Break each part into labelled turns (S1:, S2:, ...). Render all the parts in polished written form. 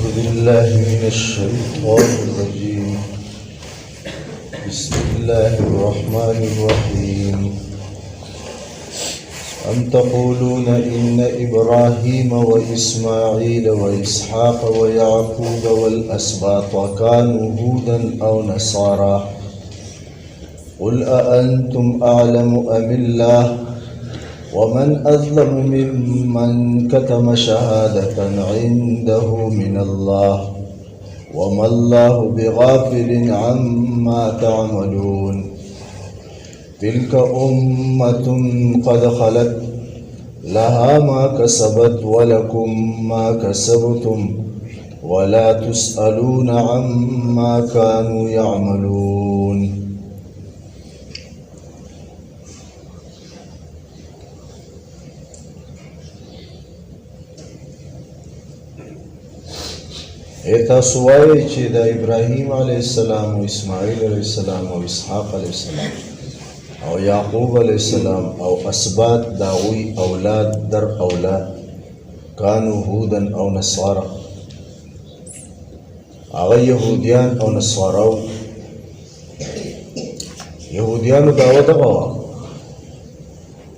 S1: أعوذ بالله من الشيطان الرجيم. بسم الله الرحمن الرحيم. أم تقولون إن إبراهيم وإسماعيل وإسحاق ويعقوب والأسباط كانوا هودا أو نصارى قل أأنتم أعلم أم الله ومن أظلم ممن كتم شهادة عنده من الله وما الله بغافل عما تعملون. تلك أمة قد خلت لها ما كسبت ولكم ما كسبتم ولا تسألون عما كانوا يعملون. تاسو وایئ چې د ابراهیم علیه السلام او اسماعیل علیه السلام او اسحاق علیه السلام او یعقوب علیه السلام او اسباط د هغوی اولاد در اولاد کانو هودا او نصارا، هغه یهودیان او نصارا وو. یهودیانو دعوه دغه وه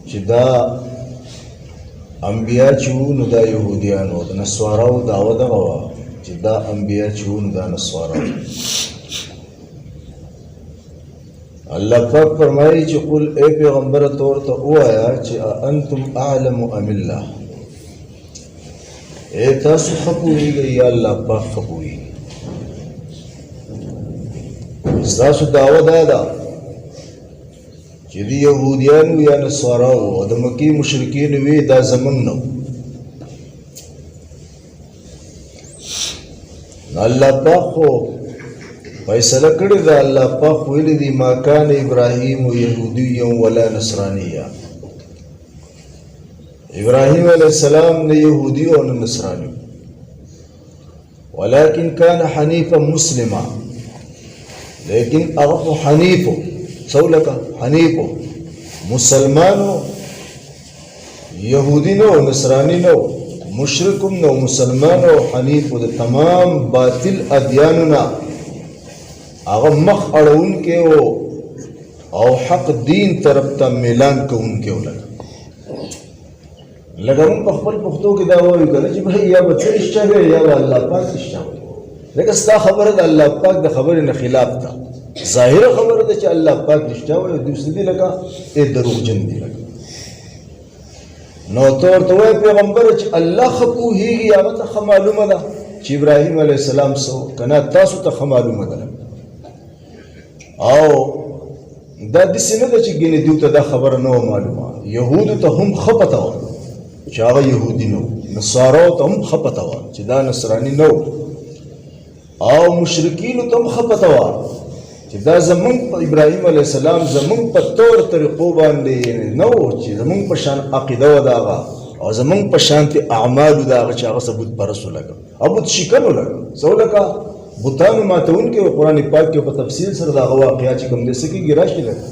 S1: چې دا انبیا چې وو نو دا یهودیان وو، د نصاراو دعوه دغه وه چې دا انبیا چې وو نو دا نصارا وو. الله پاک فرمایي چې قل اے پیغمبره ته ورته ووایه چې انتم اعلم ام الله، اے تاسو ښه پوهېږئ یا الله پاک ښه پوهېږي. ستاسو دعوه دا ده چې د یهودیانو یا نصاراو او د مکې مشرکینو وی دا زمونږ نه و. الله پاک خو فیصله کړې ده، الله پاک ویلي دي ما کان ابراهیم یهودیا ولا نصرانیا. ابراهیم علیه السلام نه یهودي او نه نصراني، ولكن كان حنیفا مسلما، لیکن هغه حنیفو څولکه حنیفو مسلمانو، یهودي نه او نصراني نه، مشرکم نو مسلمان او حنیف د تمام باطل ادیانو نه هغه مخ اړونکی و او حق دین طرف ته میلان کوونکی و. لکه موږ په خپل پښتو کې دا وایو که نه چې بھائی یا به ته رښتیا وایې یا به الله پاک رښتیا وایي. لکه ستا خبره د الله پاک د خبرې نه خلاف ده، ظاهره خبره ده چې الله پاک رښتیا وایي، دوسری دي لکه دروغجن دي. لکه نو ته ورته وایې پیغمبره چې الله ښه پوهېږي، هغه ته ښه معلومه ده چې ابراهیم علیه السلام څه که نه تاسو ته ښه معلومه ده. او دا داسې نه ده چې ګینې دوی ته دا خبره نه وه معلومه، یهودو ته هم ښه پته وه چې هغه یهودي نه و، نصاراو ته هم ښه پته وه چې دا نصراني نه و، او مشرکینو ته هم ښه پته وه چې دا زمونږ په ابراهیم علیه السلام زمونږ په طور طریقو باندې نه و چې زمونږ په شان عقیده وه د هغه او زمونږ په شانتې اعمالو د هغه چې هغه څه بت پرست ولګه او بت شکن ولګه څه ولکه بتانو ماتونکي او قرآن پاک کې په تفصیل سره د هغه واقعات چې کوم دی څه کېږي راشي. لکه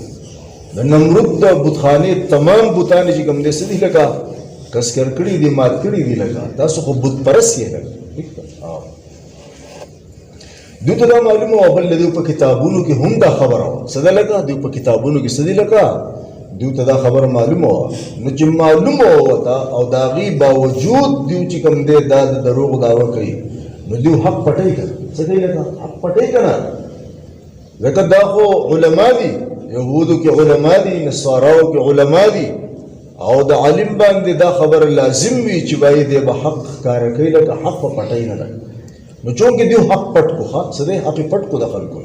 S1: د نمرود د بتخانې تمام بتانې چې کوم دی څه دي لکه کسکر کړي دي، مات کړي دي. لکه تاسو خو بت پرست یې. لکه دوی ته دا معلومه وه، بل دوی په کتابونو کې هم دا خبره وه څه ده لکه دوی په کتابونو کې څه دي لکه دوی ته دا خبره معلومه وه. نو چې معلومه وه ورته او د هغې باوجود دوی چې کوم دی دا د دروغو دعوه کوي نو دوی حق پټوي که نه څه کوي لکه حق پټوي که نه. لکه دا خو علما دي، یهودو کې علما دي، نصاراو کې علما دي، او د عالم باندې دا خبره لازم وي چې باید دی به حق ښکاره کوي لکه حق په پټوي نه ده. نو چونکې دوی حق پټ کو څه دی حق پټ کو د خلکو.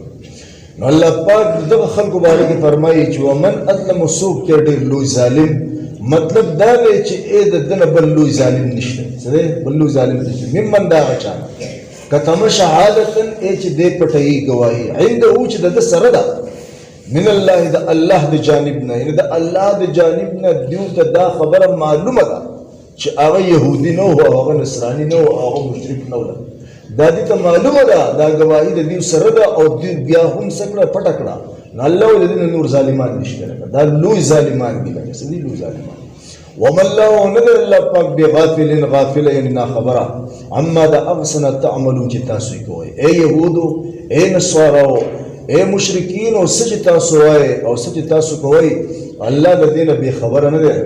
S1: نو الله پاک دغه خلکو باره کې فرمایي چې ومن اظلم څوک دی ډېر لوی ظالم. مطلب دا دی چې ای د ده نه بل لوی ظالم نشته، څه دی بل لوی ظالم نشته. ممن د هغه چا کتم شهادتا ای چې دی پټوي ګواهي عنده چې د ده سره ده من الله د الله د جانب نه، یعنې د الله د جانب نه دوی ته دا خبره معلومه ده چې هغه یهودي نه و او هغه نصراني نه و او هغه مشرک نه و. دا دې ته معلومه ده دا ګواهي د دوی سره ده او دوی بیا هم څه کړه پټه کړه. نو الله ویل د دې نور ظالمان نشته، دا لوی ظالمان دي. لکه څه دي لوی ظالمان. وما الله ندر الله پاک بے غافلین غافل یعنی نا خبرہ عما دا اغسنا تعملون چی تاسو کوئی اے یہودو اے نصاراو اے مشرکین او سچ تاسو آئے او سچ تاسو کوئی اللہ دا دین بے خبر ندر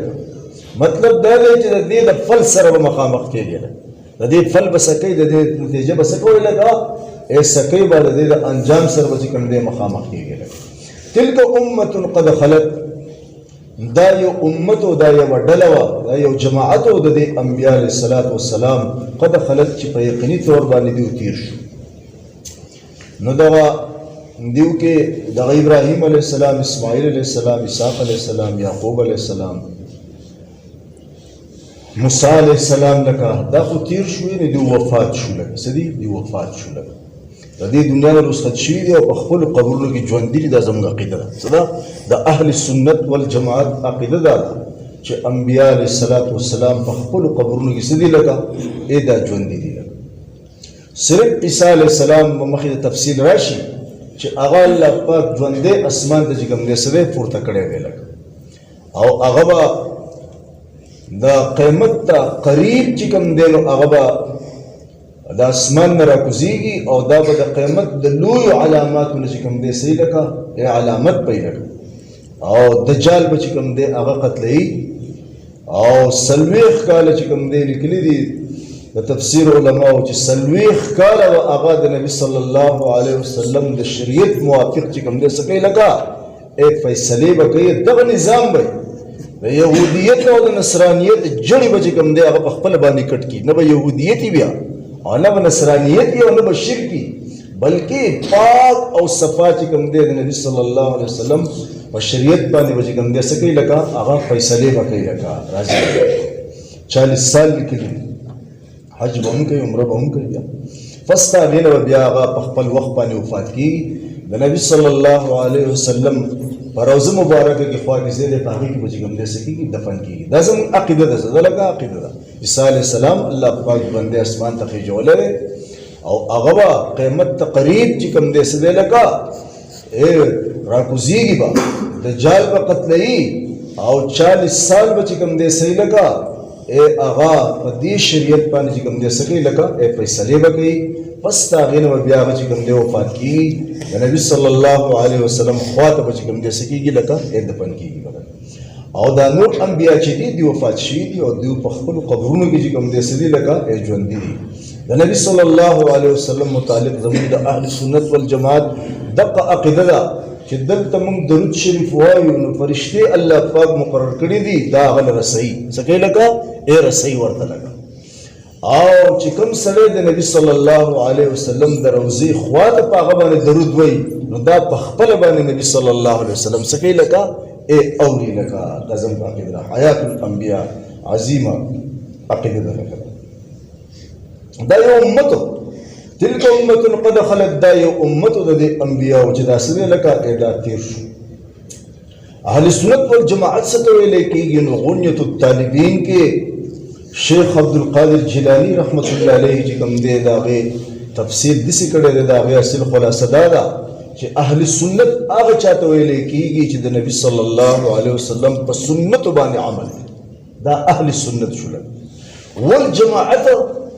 S1: مطلب دا دے چی دا دے دا فل سر مخامق کے گئے دا دے فل بسکی دا دے نتیجہ بسکوئی لگا اے سکی با دا دے دا انجام سر بچکن دے مخامق کے گئے لگا تلک امت قد خلت دا یو امتو دا یو ڈلوا دا یو جماعتو دا دے انبیاء علیہ السلام قد خلت چی پا یقینی طور بانی دیو تیر شو نو دا دیو کے دا ابراہیم علیہ السلام اسماعیل علیہ السلام اسحاق علیہ السلام یعقوب علیہ السلام موسیٰ علیہ السلام لکا دا خو تیر شوی نی دیو وفات شو لگا سدی دیو وفات شو لگا دا دی دنیا میں رسخت شوی دی اور پخپل قبرونو کی جوان دی دا زمگا عقیدہ دا صدا دا اہل سنت والجماعت عقیدہ دا چھے انبیاء علیہ السلام پخپل قبرونو کی صدی لگا اے دا جوان دی لگا صرف عیسیٰ علیہ السلام مخید تفصیل راشی چھے اغا اللہ پاک جوان دے اسمان دا جگم دے سدے پورتا کڑے گئے لگا او اغبا دا قیمت تا قریب چکم دے نو اغبا دا اسمان نرا کزیگی او دا با دا قیمت دا لوی علامات من چکم دے سی لکا اے علامت پی لکا او دجال با چکم دے اغا قتلئی او سلویخ کالا چکم دے لکلی دی دا تفسیر علماء چی سلویخ کالا و اغا دا نبی صلی اللہ علیہ وسلم دا شریعت موافق چکم دے سکی لکا اے فیصلے با کئی دغ نظام بای دا یہودیت او دا نصرانیت جڑی با چکم دے اغا پخپل بانی کٹ کی نبا یہودیتی بیا اور نہ نصرانیت کی اور نہ شرک کی بلکہ پاک اور صفا چکم دے نبی صلی اللہ علیہ وسلم و شریعت باندې و چکم دے سکی لکا آغا فیصلے بکی لکا راضی 40 سال لکلی حج بہم کئی عمرہ بہم کئی فستا غین و بیا آغا پخپل وقت پانی وفات کی نبی صلی اللہ علیہ وسلم پر روز مبارکہ کی خواہ کی زیدے پاہی کی بچکم دے سکی کی دفن کی دا زمان عقیدہ دا زدہ لگا عقیدہ دا عیسیٰ علیہ السلام اللہ پاک بندے اسمان تخی جولے رہے او اغبا قیمت تقریب چکم دے سدے لگا اے راکوزیگی با دجال با قتلئی او 40 سال با چکم دے سی لگا اے اغا پدی شریعت پانی چکم دے سکی لگا اے فیصلے با کئی پس تاغین و بیا با چکم دے وفات کی نبی صلی اللہ علیہ وسلم خوات با چکم دے سکی گی لگا اے دفن کی گی لگا او دا نور انبیاء چی دی وفات شوی دی او دیو پخپل قبرونو کی چکم دے سدی لگا اے جون دی دا نبی صلی اللہ علیہ وسلم متعلق زمین دا اہل سنت والجماعت دقا عقیدہ دا چی دل تمنگ درود شریف وایو نو فرشتے اللہ پاک مقرر کری دی دا غل رسائی سکے لگا اے رسائی ورد لگا او چکم سلے دا نبی صلی اللہ علیہ وسلم دا روزی خوات پا غبان درود وی نو دا پخپل بان نبی صلی اللہ علیہ وسلم سکے لگا اے اولی لکا قزم کا عقیدہ حیات الانبیاء عظیمہ عقیدہ لکا دا یو امتو تلک امتو قد خلق دا یو امتو دا دے انبیاء جدا سنے لکا اے دا تیر شو اہل سنت والجماعت ستوئے لے کی گی غنیت الطالبین کے شیخ عبدالقادر جیلانی رحمت اللہ علیہ جکم دے دا غی تفسیر دسی کڑے دے دا غی اصل خلاصہ دادا کہ اہل سنت آغا چاہتا ہوئے لے کی گی چی دا نبی صلی اللہ علیہ وسلم پا سنت بانی عمل دا اہل سنت شلگ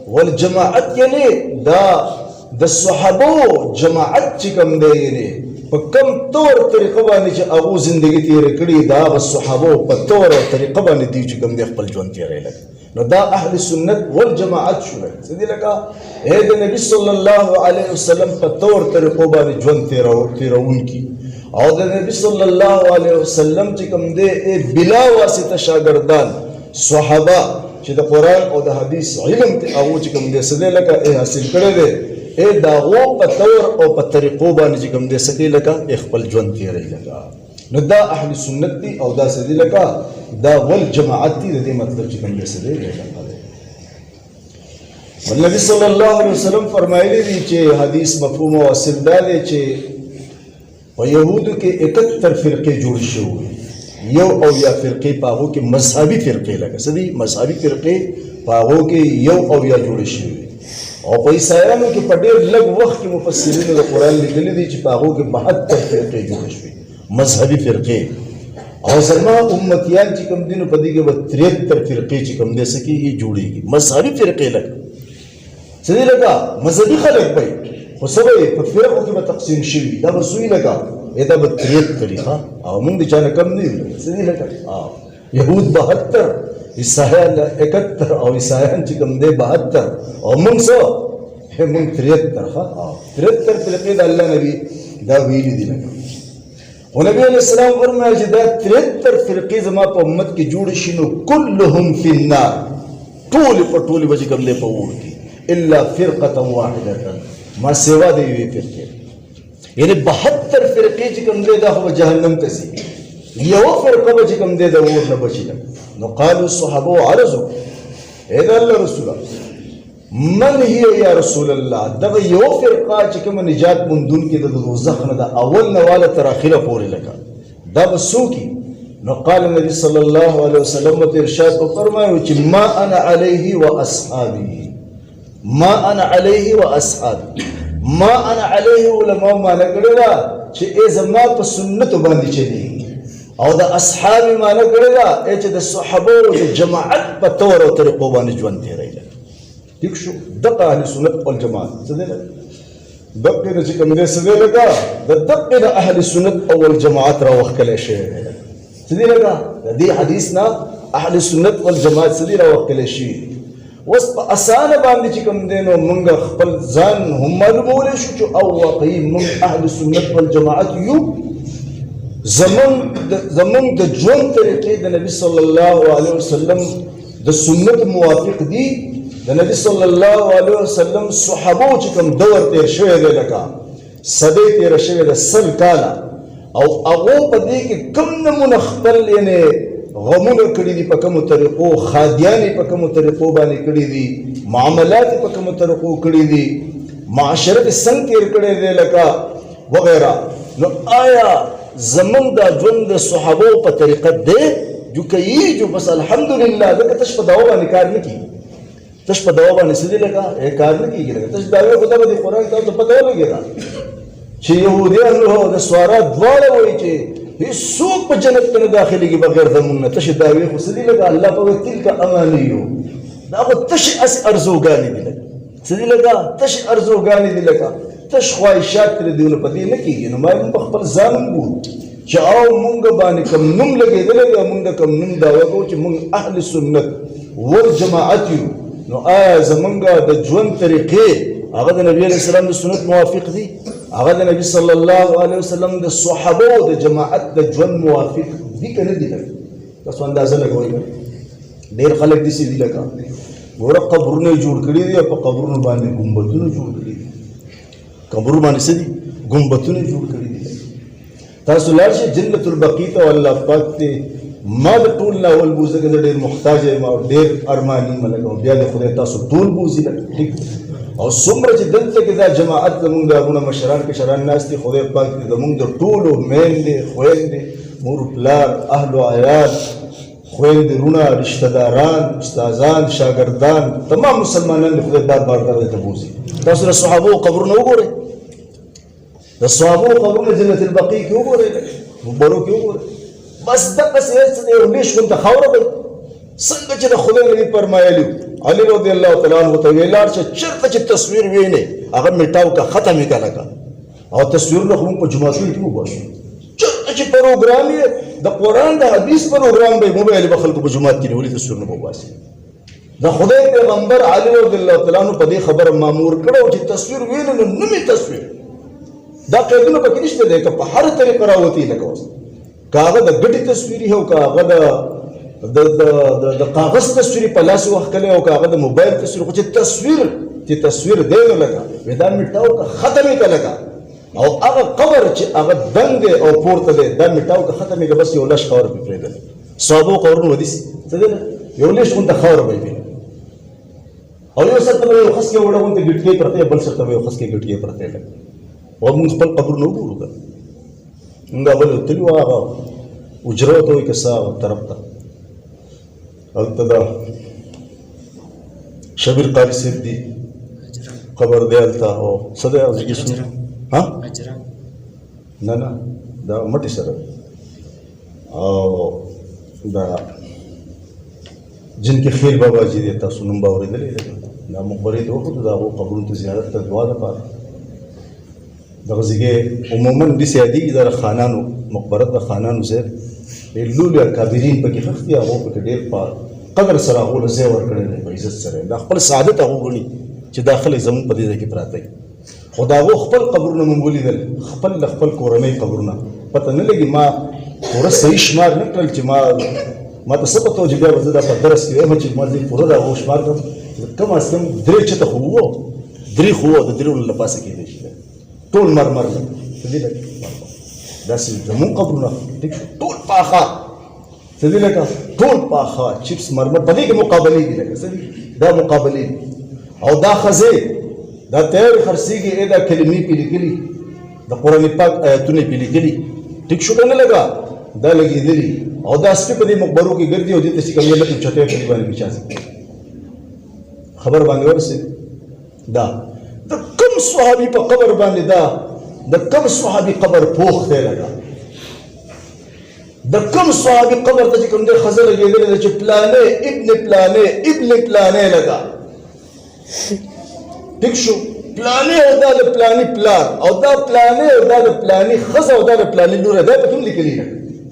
S1: والجماعت یعنی دا صحابو جماعت چکم دے یعنی پا کم طور طریقہ بانی چی اغو زندگی تیرے کڑی دا آغا صحابو پا طور طریقہ بانی دیو چکم دے خپل جون تیرے لگ نو دا اہل سنت والجماعت شلگ سیدی لکا اے دا نبی صلی اللہ علیہ وسلم پا طور طریقہ بانی جون تیرون کی او دا نبی صلی اللہ علیہ وسلم چکم دے اے بلا واسطہ شاگردان صحابہ چی دا قرآن او دا حدیث علم تے اغو چکم دے سدے لکا اے حاصل کرے دے اے داغو پا طور او پا طریقو بانی چکم دے سکے لکا اے خپل جون تیرے لکا نو دا اہل سنت تی او دا سدی لکا دا والجماعت تی دا دی مطلب چکم دے سدے لکا والنبی صلی اللہ علیہ وسلم فرمائے دی چے حدیث مفہوم و اصل دا دے چے و یہود کے 71 فرقے جوڑ شو ہوئے یو او یا فرقے پاغو کے مذہبی فرقے لگا سدی مذہبی فرقے پاغو کے یو او یا جوڑ شو ہوئے اور عیسائیانو کے پڑیر لگ وقت کے مفسرین دا قرآن لکلی دی چی پاغو کے 72 فرقے جوڑ شوئے مذہبی فرقے او زما امتیان چې کوم دینو په دې کې به 73 فرقې چې کوم دي سکه یې جوړيږي مذهبي فرقې لکه څه دي لکه مذهبي خلک به خو سبا په فرقو کې به تقسیم شي دا به سوی لکه دا به 73 او موږ د چانه کم نه یو څه دي لکه يهود 72 عیسایان 71 او عیسایان چې کوم دي 72 او موږ څه موږ 73 73 فرقې د الله نبی دا ویلي دي لکه او نبی علیہ السلام فرمایي چې دا 73 فرقې زما په امت کې جوړ شي نو كلهم فی النار ټول په ټول وجه کوم له په اور کې الا فرقه واحده ما سوا دی وی فرقې یعنی 72 فرقې چې کوم له دا هو جهنم ته سي یو فرقه چې کوم دی د اور نه بچي نو قالوا الصحابه عرضوا اذا الله رسول من هي یا رسول الله دغه یو فرقه چې کوم نجات مندون کې د دوزخ نه د اول نواله تر اخره پورې لګا دا وسوکی نو قال النبي صلی الله علیه وسلم ته ارشاد فرمایو چې ما انا علیه واصحابي ما انا علیه واصحابي ما انا علیه علماء ما نګړه چې ای زما په سنت باندې چلی او د اصحاب ما نګړه چې د صحابه او جماعت په تور او طریقو باندې ژوند دی ٹھیک شو دقه اهل سنت والجماعت څه دی دقه چې کوم دې څه دی لګا د دقه د اهل سنت او الجماعت را وکړل شي څه دی لګا د دې حدیث نه اهل سنت والجماعت څه دی را وکړل شي وس په اسانه باندې چې کوم دې نو موږ خپل ځان هم معلومول شو چې او واقعي موږ اهل سنت والجماعت یو زمون د ژوند طریقې د نبی صلی الله علیه وسلم د سنت موافق دي د نبی صلی الله علیه وسلم صحابه چې کوم دور تیر شوی دی لکه صدې تیر شوی د سل کاله او هغه په دې کې کوم نمونه خپل یعنی غمونه کړي دي په کومو طریقو خادیانې په کومو طریقو باندې کړي دي معاملات په کومو طریقو کړي دي معاشره څنګه تیر کړي دي لکه وغیرہ نو آیا زمون دا ژوند د صحابه په طریقه دی جو کوي جو بس الحمدلله دا تش په داوا باندې کار نه کوي تش په دوا باندې سړي لګا کار نه کیږي تش داوی خدا به قرآن ته پته ولګي چې يهوديان له د سوارا دواړه وایي چې هیڅوک په جنت کې نه داخليږي بغیر زمونږ تش داوی خو سړي لګا الله په تلک امانیو دا خو تش اس ارزوګانی دي لګا سړي لګا تش ارزوګانی دي لګا تش خواهشات تر دیونه په دې نه کیږي نو ما خپل ځان وو چې او مونږ باندې کوم نوم لګېدل یا مونږ کوم نوم دا وکړو چې مونږ اهل سنت والجماعت یو نو آیا زمونږ د ژوند طریقې هغه د نبی علیہ السلام د سنت موافق دي هغه د نبی صلی الله علیه وسلم د صحابه او د جماعت د ژوند موافق دي کنه دي تاسو اندازه لګوئ ډېر خلک دي چې دي لکه ګوره قبرونه جوړ کړي دي په قبرونو باندې ګمبدونه جوړ کړي دي قبر باندې څه دي ګمبدونه جوړ کړي دي تاسو لاړ شئ جنت البقیع ته الله پاک ته ما د ټول نه ول بوزه کې ډېر محتاج یم او ډېر ارمانی ملګرو بیا د خدای تاسو ټول بوزي ټیک او څومره چې دلته کې دا جماعت زمونږ د ابونه مشران کې شران ناس دي خدای پاک دې زمونږ د ټولو میندې خویندې مور پلار اهل و عیال خویندې رونه رشتہ داران استادان شاګردان تمام مسلمانان د خدای بار درته ته بوزي تاسو د صحابه قبرونه وګورئ د صحابه قبرونه جنت البقیع کې وګورئ مبارو کې وګورئ بس دغه څه دی ولې شو ته خوره به څنګه چې د خدای نبی فرمایلی علی رضی الله تعالی عنہ ته ویلار چې چرته چې تصویر ویني هغه میټاو کا ختم کړه کا او تصویر له کوم په جمعاتو کې وګورئ چرته چې پروګرام یې د قران د حدیث پروګرام به موبایل په خلکو په جمعات کې ولې تصویر نه وباسي د خدای پیغمبر علی رضی الله تعالی عنہ په دې خبر مامور کړو چې تصویر ویني نو نومي تصویر دا قیدونه پکې نشته دی که په هر طریقه راوتی لکه اوس کاغه د ګټي تصویري هو کاغه د کاغذ تصویري په لاس وخت او کاغه د موبایل تصویر خو چې تصویر دی نو لګا ودا میټاو کا ختمې کا لګا او هغه قبر چې هغه دنګ او پورته دی دا میټاو کا ختمې کا بس یو لښ خبر په پرېدل صابو قورن ودی څه دی یو لښ کوم ته خبر وایي او یو څه ته یو خس کې وړاندې ګټکې پرته بل څه ته یو خس کې ګټکې پرته لګا او موږ خپل قبر نو وګورو موږ بل تلو هغه اجرته وي کسا طرف ته التدا شبیر قاری صاحب دی قبر دی التا او صدا ځکه شنو ها نه دا مټی سره او دا جن کې خیر بابا جی دی تاسو نوم به اورېدلی دی دا مقبرې ته وښودو د هغو قبرونو ته زیارت ته دعا لپاره دغه ځای عموما داسې یادېږي دا د خانانو مقبره د خانانو ځای ډېر لوی اکابرین پکې ښخ دي هغو پکې ډېر په قدر سره هغو له ځای ورکړی دی په عزت سره دا خپل سعادت هغو ګڼي چې دا خلک زموږ په دې ځای کې پراته دي خو د هغو خپل قبرونه مونږ ولیدل خپل د خپل کورنۍ قبرونه پته نه لګي ما پوره صحیح شمار نه کړل چې ما ته څه پته وه چې بیا به زه دا په درس کې وایم چې ما دې پوره د هغو شمار کړم کم از کم 3 چته خو وو 3 خو وو د 3 نه پاسه کېدی شي ټول مرمر څه دي لکه داسې زموږ قبرونه ټول پاخه څه دي لکه ټول پاخه چپس مرمر په دې کې مقابلې دي لکه څه دي دا مقابلې او دا ښځې دا تیارې خرڅېږي دا کلمې پې لیکلي د قرآن پاک آیتونه پې لیکلي ټیک شو که نه لګه دا لګېدلي او دا سپي په دې مقبرو کې ګرځي او دې ته چې کوم یې لکه چوټۍ په دې باندې پېچاسي خبر باندې ورسېد دا د کوم صحابي په قبر باندې دا د کوم صحابي قبر پوخ دی لګه د کوم صحابي قبر ته چې کوم دی ښځه لګېدلې ده چې پلانې ابن پلانې ابن پلانې لګه ټیک شو پلانې او دا د پلانې پلار او دا پلانې او دا د پلانې ښځه او دا د پلانې لوره دا په کوم لیکلي ده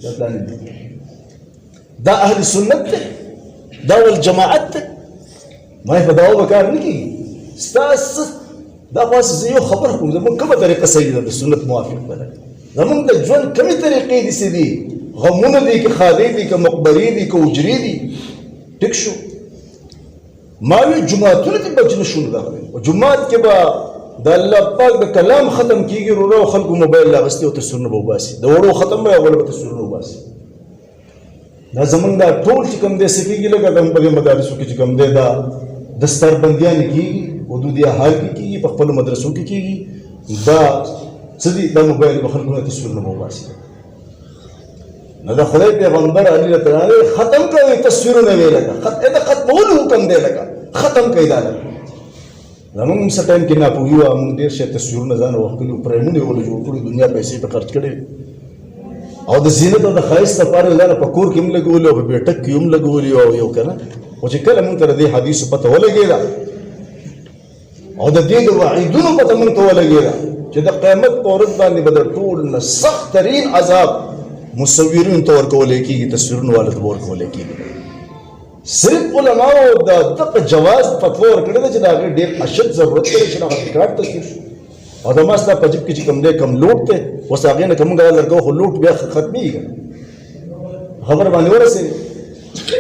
S1: دا پلانې دا اهل سنت دی دا والجماعت دی ما یې په دعوه به کار نه کېږي ستاسو دا خاص زه یو خبر کوم زموږ کومه طریقه صحیح ده د سنت موافق ده زموږ د ژوند کمې طریقې داسې دي غمونه دي که خادې دي که مقبرې دي که حجرې دي ټیک شو ما وی جماعتونه دې بچ نه شو داخله او جماعت کې به د الله پاک د کلام ختم کېږي ورو خلکو موبایل راغستې او تصویرونه به وباسي د وړو ختم به اول به تصویرونه وباسي دا زمونږ دا ټول چې کوم دی څه کېږي لکه په دې مدارسو کې چې کوم دی دا دستربندیانې کېږي حدودیه حال کې کېږي په خپلو مدرسو کې کېږي دا څه دي دا موبایل به خلکو نه تصویرونه به وباسي نو د خدای پیغمبر علیه تعالی ختم کوي تصویرونه ویې لکه دا ختمولو حکم دی لکه ختم کوي دا لکه زمونږ څه ټایم کې ناپوهي وه موږ ډېر شی تصویرونه ځانه وښکلي وو پرېمونه یې ولې جوړ کړي دنیا پیسې پې خرچ کړې او د زینت او د ښایست لپاره یې ځانه په کور کې هم لګولي او په بیټک کې هم لګولي او یو که نه خو چې کله موږ ته د دې حدیثو پته ولګېده او د دې د وعیدونو پته موږ ته ولګېده چې د قیامت په ورځ باندې به د ټول نه سخت ترین عذاب مصورینو ته ورکولی کېږي تصویرونو والو ته به ورکولی کېږي صرف علماو د دغه جواز فتوا ورکړې ده چې د هغې ډېر اشد ضرورت دی چې هغه ریکارډ تصویر شو او د ما ستا په جیب کې چې کوم دی کم لوټ دی اوس هغې نه که موږ دا لرګو خو لوټ بیا ختمېږي خبره باندې ورسېږي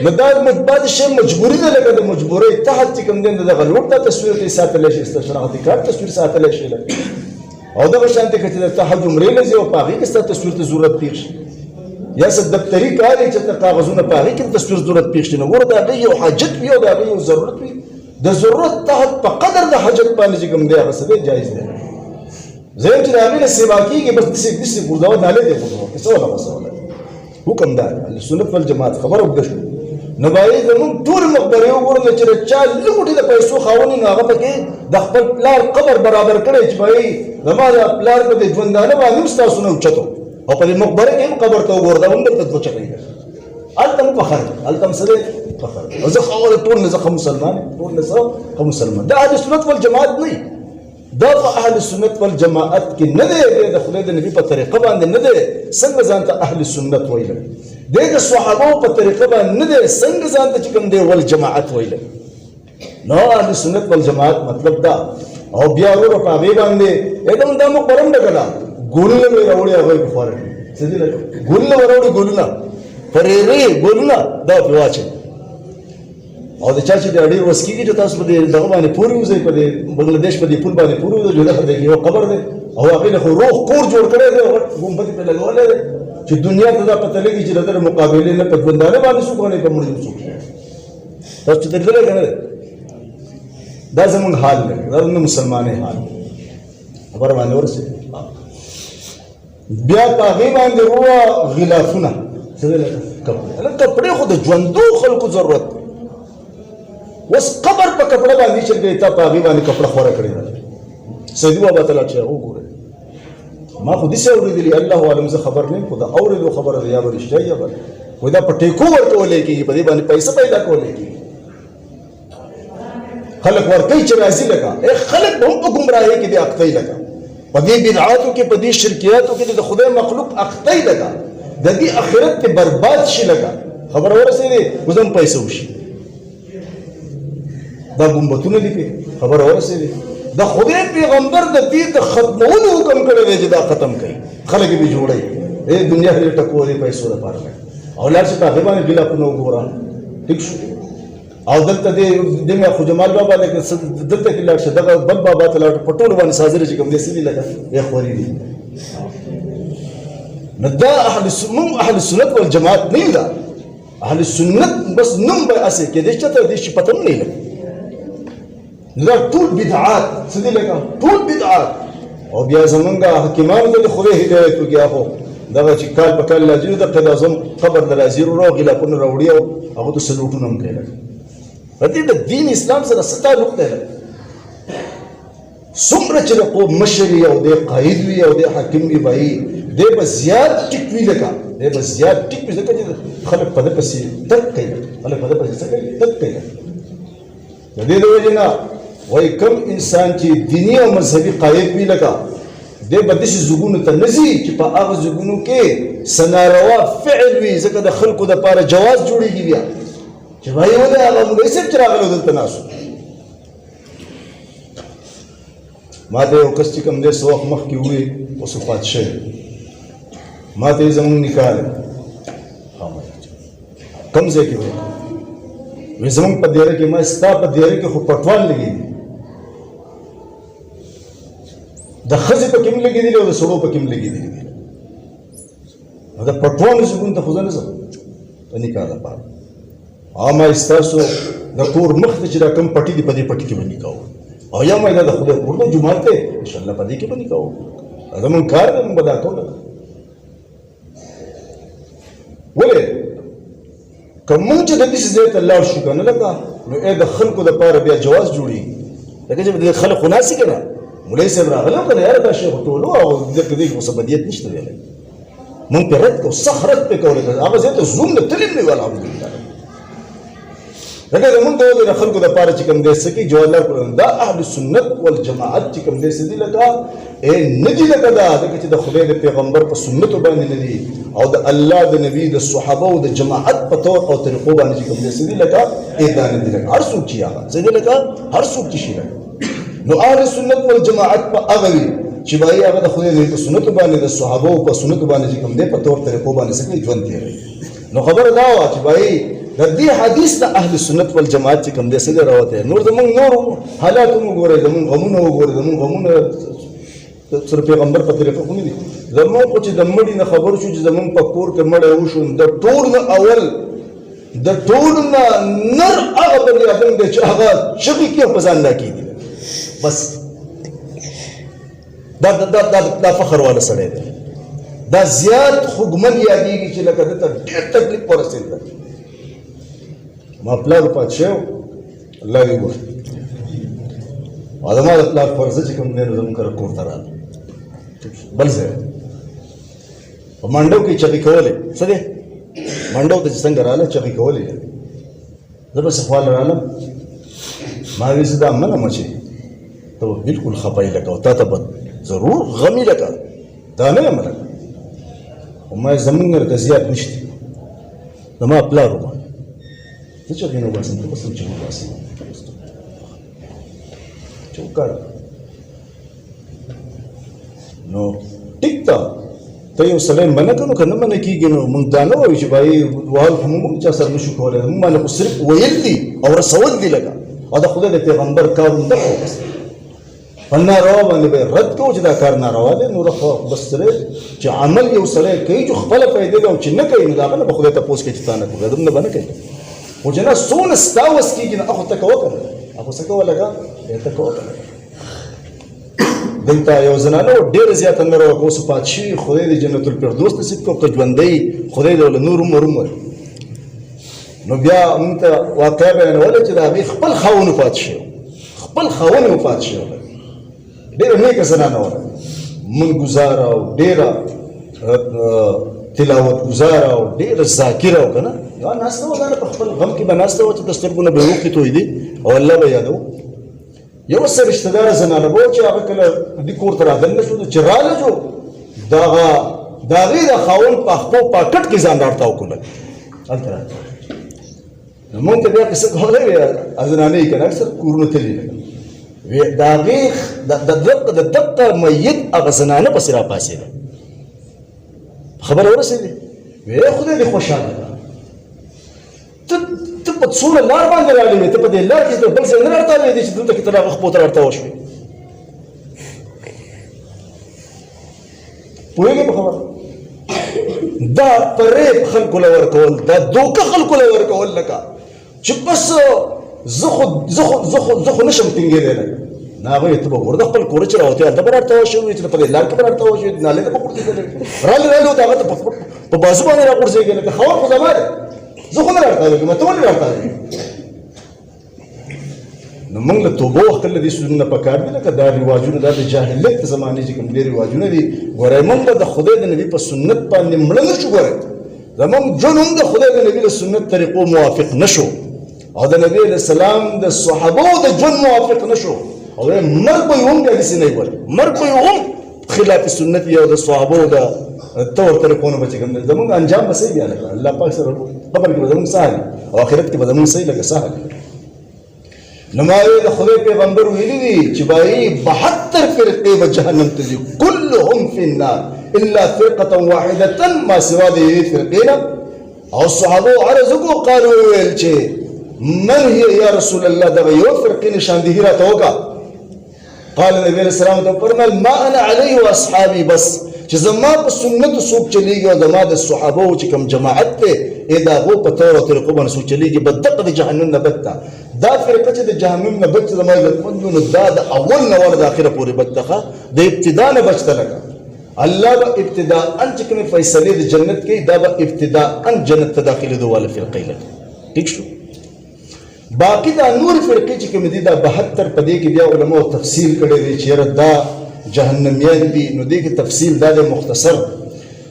S1: نو دا بعضې شی مجبوري ده لکه د مجبورۍ تحت چې کوم دی د دغه لوټ دا تصویر ته یې ساتلی شي ستا هغه ریکارډ تصویر ساتلی شي او دغه شانتې که چې ته حج عمرې نه ځې او په هغې کې ستا تصویر ته ضرورت پېښ شي یا څه دفتري کار یې چې ته کاغذونه په هغې کې د تصویر ضرورت پېښ شي نو ګوره د هغې یو حاجت وي او د هغې یو ضرورت وي د ضرورت تحت په قدر د حاجت باندې چې کوم دی هغه څه دی جایز دی زه یم چې د هغې نه سیوا کېږي بس داسې ګرځوه نالۍ دی غورځوه کیسه ولا مسله حکم دا سنت والجماعت خبره اوږده شوه نو باید زموږ ټولې مقبرې وګورو چې د چا لږ د پیسو خاوند نو هغه پکې د خپل پلار قبر برابر کړی چې بهی زما د پلار په دې ژوندانه باندې هم ستاسو نه اوچتو او په دې مقبره کې هم قبر ته وګوره دا هم درته دوه چکۍ ده هلته هم فخر دی هلته هم څه دی فخر دی زه خو ټول نه زه ښه مسلمان ټول نه څه ښه مسلمان دا اهل سنت والجماعت نه دا په اهل سنت والجماعت کې نه دی د خدای د نبي په طریقه باندې نه دی څنګه ځان ته اهل سنت ویل دی د صحابو په طریقه باندې نه دی څنګه ځان ته چې کوم دی والجماعت ویل نو اهل سنت والجماعت مطلب دا او بیا وروره په هغې باندې एकदम دا مقبره هم ډکه ده ګلونه مې راوړي هغه یې خواره کړي څه دي لکه ګلونه به راوړي ګلونه فرېرې ګلونه دا پرې واچوي او د چا چې د ډېر وس کېږي چې تاسو په دې دغه باندې پورې وځئ په دې بنګلادیش په دې پل باندې پورې وځئ جوړه په دې کې یو قبر دی او هغې نه خو روغ کور جوړ کړی دی غټ ګمبد یې پرې لګولی دی چې دنیا ته دا پته لګي چې د ده د مقابلې نه په ژوندانه باندې څوک باندې په مړي څوک تاسو چې درېدلی که نه دی دا زموږ حال دی دا زموږ مسلمانۍ حال خبره باندې ورسېږي بیا په هغې باندې ووه غلافونه څه دی لکه کپړې کپړې خو د ژوندو خلکو ضرورت دی اوس قبر په کپړه باندې چل کوي تا په هغې باندې کپړه خوره کړې ده سیدي بابا ته لاړ شئ هغه وګورئ ما خو دې اورېدلي الله عالم زه خبر نه یم خو دا اورېدو خبره ده یا به رښتیا یا به وایي دا په ټیکو ورکولی کېږي په دې باندې پیسه پیدا کولی کېږي خلک ورکوي چې راځي لکه خلک به هم په ګمراهۍ کې دي اختی لکه په دې بدعاتو کې په دې شرکیاتو کې د خدای مخلوق اختی لکه د دې آخرت کې برباد شي لکه خبره ورسېدې اوس هم پیسه وشي دا ګمبتونه دي پې خبره ورسېدې د خدای پیغمبر د دې د ختمولو حکم کړی دی چې دا ختم کړي خلک یې جوړوي دنیا دې ټکو دې پیسو لپاره او لاړ شي په هغې باندې ګیلافونه وګوره ټیک شو او دلته دې خو جمال بابا دلته کې لاړ شه دغه بل بابا ته لاړ په ټولو باندې سازره چې کوم دې څه دي لکه خوري دي نو دا موږ اهل سنت والجماعت نه یو دا اهل سنت بس نوم به هسې کېدی چې ته دې شي پته هم نه لګي دا ټول بدعات څه دي لکه ټول بدعات او بیا زمونږ حکیمانو ته د خدای هدایت وکړي هغو دغه چې کال په کال راځي د قید اعظم قبر ته راځي ورو غلافونه راوړي او هغو ته سلوټونه هم کوي لکه په دې د دین اسلام سره څه تعلق دی لکه څومره چې د قوم مشر وي او دی قاید وي او دی حاکم وي بهي دی به زیات ټیک وي لکه دی به زیات ټیک وي ځکه چې خلک په ده پسې تګ کوي خلک په ده پسې څه کوي تګ کوي د دې د وجې نه وایي کوم انسان چې دیني او مذهبي قاید وي لکه دی به داسې ځګونو ته نه ځي چې په هغه ځګونو کې څه ناروا فعل وي ځکه د خلکو دپاره جواز جوړېږي بیا چې وایي ولې هغه مولوي صاحب چې راغلی دلته ناست ما ته یو کس چې کوم دی څه وخت مخکې ووایي اوس وفات شوی ما ته یې زمونږ نکاح دی کوم ځای کې وایي وایي زمونږ په دیره کې ما ستا په دیره کې خو پټوان لګېدي د ښځې پکې هم لګېدلي او د سړو پکې هم لګېدلي دي د پټوانو ځګونو ته خو زه نه ځم د نکاح لپاره ما ستاسو د کور مخ ته چې دا کوم پټي دي په دې پټي کې به نکاح وکړو او یا ما دا د خدای کور دی جومات دی انشاءالله په دې کې به نکاح وکړو زمونږ کار دی موږ به دا کوو ولې که موږ چې د داسې ځای ته لاړ شو که نه لکه نو د خلکو دپاره بیا جواز جوړېږي لکه چې د خلک خو ناستي که نه مولوي صاحب راغلی که نه یاره دا شی خو ټولو او دلته دې خو څه بدیت نشته ویلی موږ پرې رد کوو سخت رد پرې کولی هغه ځای ته زوم نه تللی نه وي الحمدلله لکه زمونږ د خلکو دپاره چې کوم دی څه کوي جواز لار کړو دا اهل سنت والجماعت چې کوم دی څه دي لکه نه دي لکه دا ځکه چې د خدای د پیغمبر په سنتو باندې نه دي او د الله د نبي د صحابه او د جماعت په طور او طریقو باندې چې کوم دی څه دي لکه دا نه دي لکه هر څوک چې هغه څه دي لکه هر څوک چې شي لکه نو اهل سنت والجماعت په هغه وي چې وایي هغه د خدای د سنتو باندې د صحابه په سنتو باندې چې کوم دی په طور طریقو باندې څه کوي ژوند تېروي نو خبره دا وه چې وایي د دې حدیث د اهل سنت والجماعت چې کوم دی څه دی راوتی نور زمونږ نور حالات هم وګورئ زمونږ غمونه وګورئ زمونږ غمونه سره پیغمبر په طریقه خو نه دي زمونږ خو چې د مړي نه خبر شو چې زمونږ په کور کې مړی وشو د ټول نه اول د ټول نه نر هغه بني ادم دی چې هغه چغې کې په ځان نه کېدي بس دا فخر والا سړی دی دا زیات خوږمن یادېږي چې لکه دته ډېر تکلیف ورسېده ما پلار وفات شوی الله دې وبخښي او زما د پلار فرضه چې کوم دی نو زموږ کره کور ته راغی بل ځای په منډو کې چغې کولې څه دی منډو ته چې څنګه راغله چغې کولې زه به څه خواله رالم ما ویل زه دا منه مچې ته به بلکل خفه یې لکه او تا ته به ضرور غم یې لکه دا نه یم لکه خو ما زمونږ نه زیات نشته زما پلار وبه زه چغې نه وباسم ته بس هم چغې وباسم چې وکړه نو ټیک ته ته یو سړی منع کړو که نه منع کېږي نو موږ دا نه وایو چې بهایي وال خو موږ چا سره نشو کولی موږ باندې خو صرف ویل دي او رسول دي لکه او د خدای د پیغمبر کار همدغه و بس په ناروا باندې به رد کوو چې دا کار ناروا دی نور خو بس سړی چې عمل یو سړی کوي چې خپله فایدې ده او چې نه کوي نو د هغه نه به خدای تپوس کوي چې تا نه کوي دم نه به نه کوي خو چې نه څونه ستا وس کېږي نو هغه ته کوه که نه هغه څه کوه لکه ته کوه که نه دلته یو زنانه ډېره زیاته نره وه که اوس وفات شوي خدای دې جنت الفردوس نصیب کړو که ژوندی خدای دې له نور عمر ومري نو بیا موږ ته واقعه بیانوله چې د هغې خپل خاوند وفات شوی خپل خاوند وفات شوی ډېره نیکه زنانه وه من گزار او ډیره تلاوت گزار او ډیره ذاکر او کنه یا ناسته و دا په خپل غم کې بناسته و چې د سترګو نه به وکړي توي دي او الله به یادو یو سره رشتہ دار زنانه وو چې هغه کله د کور ته راغلی شو چې راله جو دا غي د خاون په خپل پاکټ کې ځان راټاو کول التر نو مونږ ته بیا څه کولای وي ازنانه یې کنه اکثر کورونه تللی وي دا غي د دقه میت هغه زنانه په سره پاسې ده خبر ورسېده وی خدای دې خوشاله ته په څومره لار باندې راغلی ته په دې لار کې بل څه نه راټاوې دي چې دلته کې تر هغه خپل ته راټاو شوې پوهېږې په خبره دا فریب خلکو له ورکول دا دوکه خلکو له ورکول لکه چې بس زه خو نشم ټینګېدی لکه نه هغوی ته به ورده خپل کور چې راوتې هلته به راټاوه شوي چې په دې لار کې به راټاوه شوي نالې ته به غورځېدلی رالې ورته هغه ته په بازو باندې راغورځېږي لکه خاون خو زما دی زه خو نه راټاوېږم ته ولې راټاوېږې نو موږ له توبه وختل دي سنونه پکار دي لکه دا رواجونه دا د جاهلیت په زمانه کې کوم دي رواجونه دي ګورای موږ د خدای د نبی په سنت باندې مړ نه شو ګورای زموږ ژوند هم د خدای د نبی د سنت طریقو موافق نشو او د نبی له سلام د صحابه د ژوند موافق نشو او مرګ به هم د سینې ور مرګ به هم خلاف سنت یو د صحابه د تور طریقونو بچ کوم زموږ انجام به صحیح دی الله پاک سره خبر کې زموږ سهل او آخرت کې زموږ صحیح لکه سهل نمائے د خدای پیغمبر ویلی دي چې بای 72 فرقې به جهنم ته ځي كلهم في النار الا فرقه واحده ما سوا دې فرقې او صحابه عرض کو قالوا ویل چې من هي یا رسول الله دا یو فرقې نشان دي را توګه قال نبی علیہ السلام ته فرمایل ما انا علیه واصحابي بس چې زما په سنت سوق چلیږي او زما د صحابه چې کوم جماعت ته ادا غو په تور او طریقو باندې سوق چلیږي بدقه د جهنم نه بدتا دا فرقه چې د جهنم نه بچ زما د مندونو دا د اول نه ور د اخره پورې بدخه د ابتدا نه بچته لګا الله به ابتداء ان چې کوم فیصله د جنت کې دا به ابتداء ان جنت ته داخله دوه فرقې لګا ٹھیک شو باقی دا نور فرقې چې کوم دي دا 72 پدې کې بیا علماء تفصیل کړي دي چې دا جهنميان دي نو دې کې تفصیل دا مختصر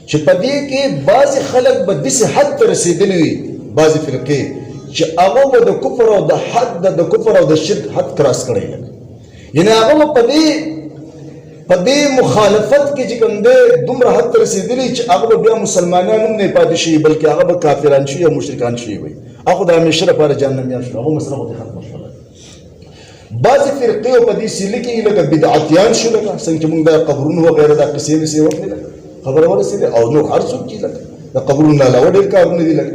S1: چې پدې کې بعض خلک به د حد ته رسیدلی وي بعض فرقې چې هغه به د کفر او د حد د کفر او د شرک حد کراس کړي یعنی هغه په دې مخالفت کې چې کوم دې دومره حد رسیدلی چې هغه بیا مسلمانانو نه پاتې شي بلکې هغه به کافران شي او مشرکان شي وي هغه د همیشه لپاره جهنميان شو هغه مسله ختم شوه بعض فرقې په دې سیل کې لکه بدعتيان شو لکه څنګه موږ د قبرونو وغیرہ د قصې وسې وکړه خبر ورسېده او نو هر څوک چې لکه د قبرونو علاوه ډېر کارونه دي لکه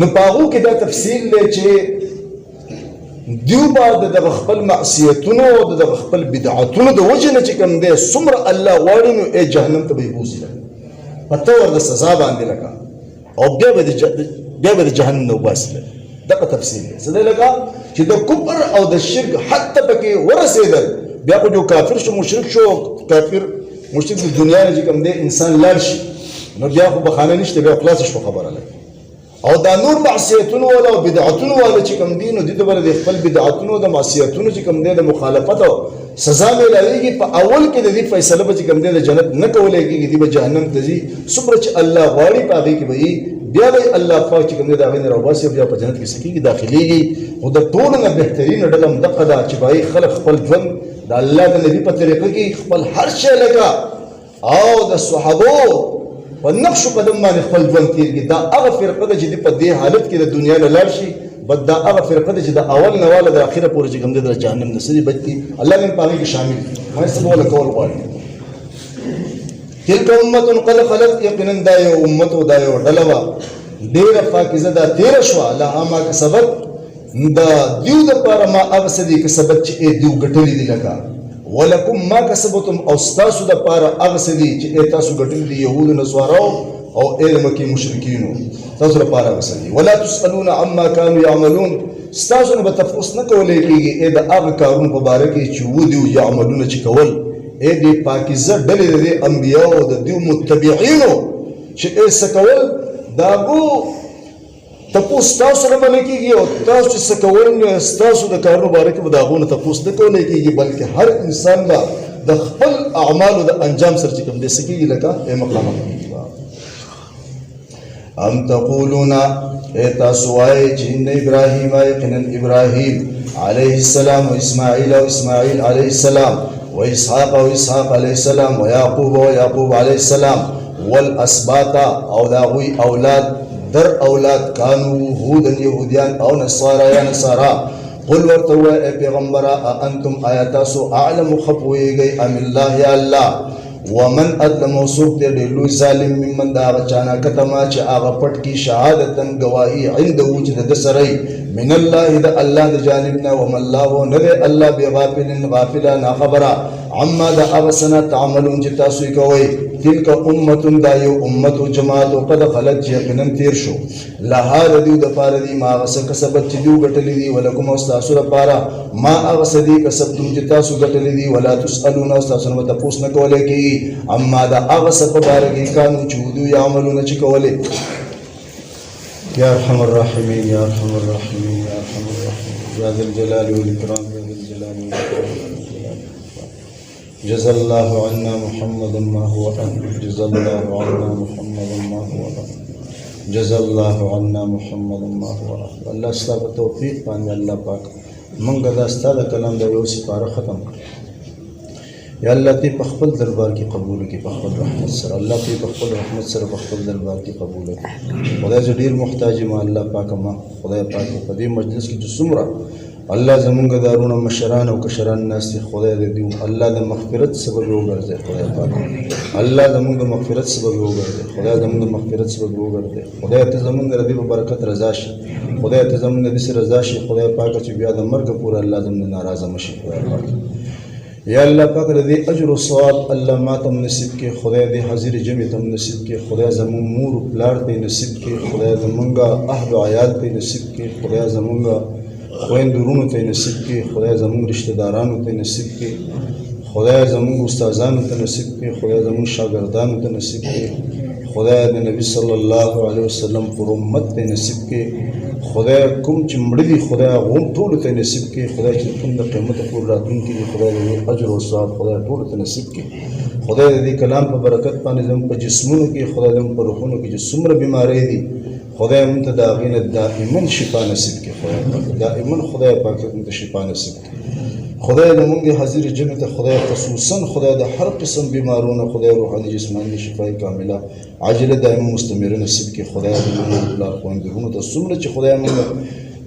S1: نو پاغو کې دا تفصیل دی چې دیو بعد د خپل معصیتونو او د خپل بدعتونو د وجه نه چې کوم دی څومره الله غواړي نو جهنم ته به بوزي پته ور د سزا باندې لکه او بیا به د جهنم نو واسله دغه تفصیل دی څه دی لکه چې د کفر او د شرک حتی پکې ورسېدل بیا کو جو کافر شو مشرک شو کافر مشرک د دنیا نه چې کوم دی انسان لاړ شي نو بیا خو بخانه نشته بیا خلاص شو خبره لکه او دا نور معصیتونو ولا او بدعتونو ولا چې کوم دین او د دې بل د خپل بدعتونو د معصیتونو چې کوم دی د مخالفت او سزا ملایږي په اول کې د دې فیصله به چې کوم دی د جنت نه کولای کېږي د جهنم ته ځي صبر چې الله غواړي پاږي کې وي بیا به الله پاک چې کوم دی دا غوښنه راوباسي بیا په جنت کې سکیږي داخليږي او د ټولو نه بهترین ډله دغه دا چې وای خلک خپل ژوند د الله د نبی په طریقه کې خپل هر شی لګا او د صحابه ونقش قدم باندې خپل ژوند تیرږي دا هغه فرقه ده چې په دې حالت کې د دنیا نه لاړ شي بد دا هغه فرقه ده چې د اول نه والا د اخره پورې چې کوم د جهنم نصیب بچي الله دې په کې شامل ما څه بوله کول غواړي تلک امه قد خلت یقینا دا یو امه دا یو ډلوا ډیر پاکیزه دا تیر شو الله ما کا سبب دا دیو د پر ما اوسدي کې سبب چې دیو غټلې دي لکه ولکم ما کسبتم او ستاسو د پاره هغه سدي چې تاسو ګټل دي يهود نصارو او مکه مشرکینو تاسو لپاره هغه سدي ولا تسالون عما كانوا يعملون ستاسو نه تفوس نه کولای کیږي دا هغه کارونه په باره کې چې ودی يعملون چې کول دې پاکیزه ډلې د انبیاء او د دې متبعینو چې سکول داغو تپوس تاسو نه باندې کېږي او تاسو چې څه کول نو ستاسو د کارونو باره کې به د هغو نه تپوس نه کولی کېږي، بلکې هر انسان به د خپل اعمالو د انجام سره چې کوم دی څه کېږي لکه مخامخ کېږي. ام تقولون تاسو وایئ چې ان ابراهیم یقینا ابراهیم علیه السلام و اسماعیل او اسماعیل علیه السلام و اسحاق او اسحاق علیه السلام و یعقوب او یعقوب علیه السلام والاسباط او د هغوی اولاد در اولاد کانو هودن یهودیان او نصارا یا نصارا. قل ورته ووایه ای پیغمبره اانتم آیا تاسو اعلم ښه پوهېږئ ام الله یا الله ومن ادلم څوک دی ډېر لوی ظالم ممن د هغه چا نه کتما چې هغه پټ کي شهادتا ګواهي عنده چې د ده سره من الله د الله د جانب نه وما الله نه دی الله بغافل غافله ناخبره عما د هغه څه نه تعملون چې تاسو یې کوئ. تلک امة دا یو امت و جماعت قد خلت چې یقینا تیر شو لها د دوی دپاره دي ما هغه څه کسبت چې دوی ګټلي دي ولکم او ستاسو دپاره ما هغه څه دي کسبتم چې تاسو ګټلي دي ولا تسألون او ستاسو نه به تپوس نه کولی کېږي اما د هغه څه په باره کې کانو چې دوی عملونه چې کولې. یا ارحم الراحمین یا ارحم الراحمین یا ارحم الراحمین یا ذا الجلال والاکرام یا ذا الجلال والاکرام. جزا الله عنا محمدا ما هو أهل جزا الله عنا محمدا ما هو أهل جزا الله عنا محمدا ما هو أهل. الله ستا په توفیق باندې الله پاک موږ دا ستا د کلام د یو سپاره ختم کړو. یا الله ته په خپل دربار کې قبول کړي په خپل رحمت سره. الله ته په خپل رحمت سره په خپل دربار کې قبول کړي. خدای زه ډېر محتاج یم الله پاک ما خدای پاک په دې مجلس کې چې څومره الله زمونږ دارونه مشران او کشران ناست دي خدای دې دیو الله د مغفرت سبب وګرځي خدای پاک الله زمونږ د مغفرت سبب وګرځي خدای زمونږ د مغفرت سبب وګرځي خدای ته زمونږ د دې په برکت رضا شي خدای ته زمونږ د دې رضا شي خدای پاک چې بیا د مرګ پورې الله زمونږ ناراضه مشي خدای پاک. یا الله پاک دې اجر او ثواب الله ماته نصیب کې خدای دې حاضر جمع ته نصیب کې خدای زمونږ مور پلار ته نصیب کې خدای زمونږ اهل او عیال ته نصیب کې خدای زمونږ خویندورونو ته نصیب کې خدای زمونږ رشتہ دارانو ته نصیب کې خدای زمونږ استادانو ته نصیب کې خدای زمونږ شاګردانو ته نصیب کې خدای د نبی صلی الله علیه وسلم پر امت ته نصیب کې خدای کوم چې مړه دي خدای هغه ټولو ته نصیب کې خدای چې کوم د قیامت پورې راتلونکي دي خدای دې اجر او ثواب خدای ټولو ته نصیب کې خدای دې کلام په برکت باندې زموږ په جسمونو کې خدای زموږ په روحونو کې چې څومره بیمارۍ دي خدای موږ ته د هغې نه دائما شفا نصیب کړي خدای پاک دائما خدای پاک موږ ته شفا نصیب کړي خدای زموږ د حاضر جمع ته خدای خصوصا خدای د هر قسم بیمارونو خدای روحاني جسماني شفای کامله عاجله دائما مستمره نصیب کړي خدای زموږ پلار خویندرونو ته څومره چې خدای موږ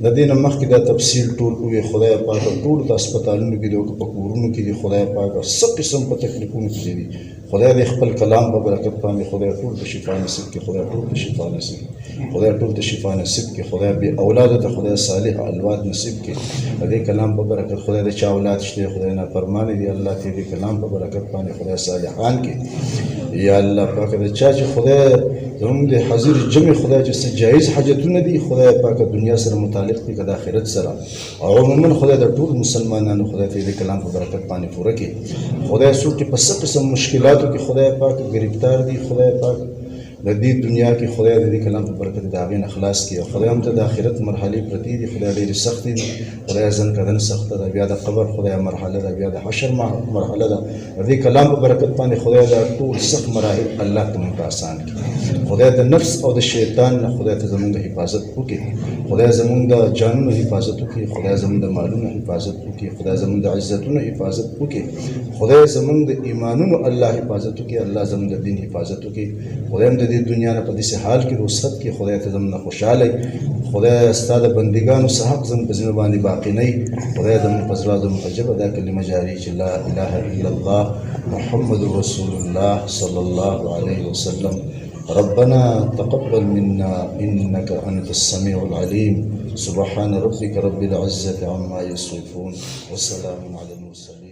S1: د دې نه مخکې دا تفصیل ټول ووایي خدای پاک ټولو ته هسپتالونو کې دي او په کورونو کې دي خدای پاک څه قسم په تکلیفونو کې دي خدای دې خپل کلام په برکت باندې خدای ټول ته شفا نصیب کړي خدای ټول ته شفا نصیب خدای ټول ته شفا نصیب کړي خدای بې اولاده ته خدای صالح اولاد نصیب کړي د دې کلام په برکت خدای د چا اولاد شته خدای نافرمانه دي الله ته دې کلام په برکت باندې خدای صالحان کړي یا الله پاک د چا چې خدای زموږ د حاضر جمع خدای چې څه جایز حاجتونه دي خدای پاک دنیا سره متعلق دي که د آخرت سره او عموما خدای د ټول مسلمانانو خدای ته دې کلام په برکت باندې پوره کړي خدای څوک چې په څه قسم مشکلاتو کې خدای پاک گرفتار دي خدای پاک د دې دنیا کې خدای د دې کلام په برکت د هغې نه خلاص کړي او خدای هم ته د آخرت مرحلې پرتې دي خدای ډېرې سختې دي خدای ځن کدن سخته ده بیا د قبر خدای مرحله ده بیا د حشر مرحله ده د دې کلام په برکت باندې خدای دا ټول سخت مراحل الله ته موږ ته اسان کړي خدای د نفس او د شیطان نه خدای ته زموږ حفاظت وکړي خدای زموږ د جانونو حفاظت وکړي خدای زموږ د مالونو حفاظت وکړي خدای زموږ د عزتونو حفاظت وکړي خدای زموږ د ایمانونو الله حفاظت وکړي الله زموږ د دین حفاظت وکړي خدای هم د دې دنیا نه په داسې حال کې رخصت کړي خدای ته زموږ نه خوشحاله خدای ستا د بندګانو څه حق زموږ په ذمه باندې باقي نه وي خدای زموږ په زړه زموږ په ژبه دا کلمه جاري چې لا اله الا الله محمد رسول الله صلی الله علیه وسلم ربنا تقبل منا إنك أنت السميع العليم سبحان ربك رب العزة عما يصفون وسلام على المرسلين.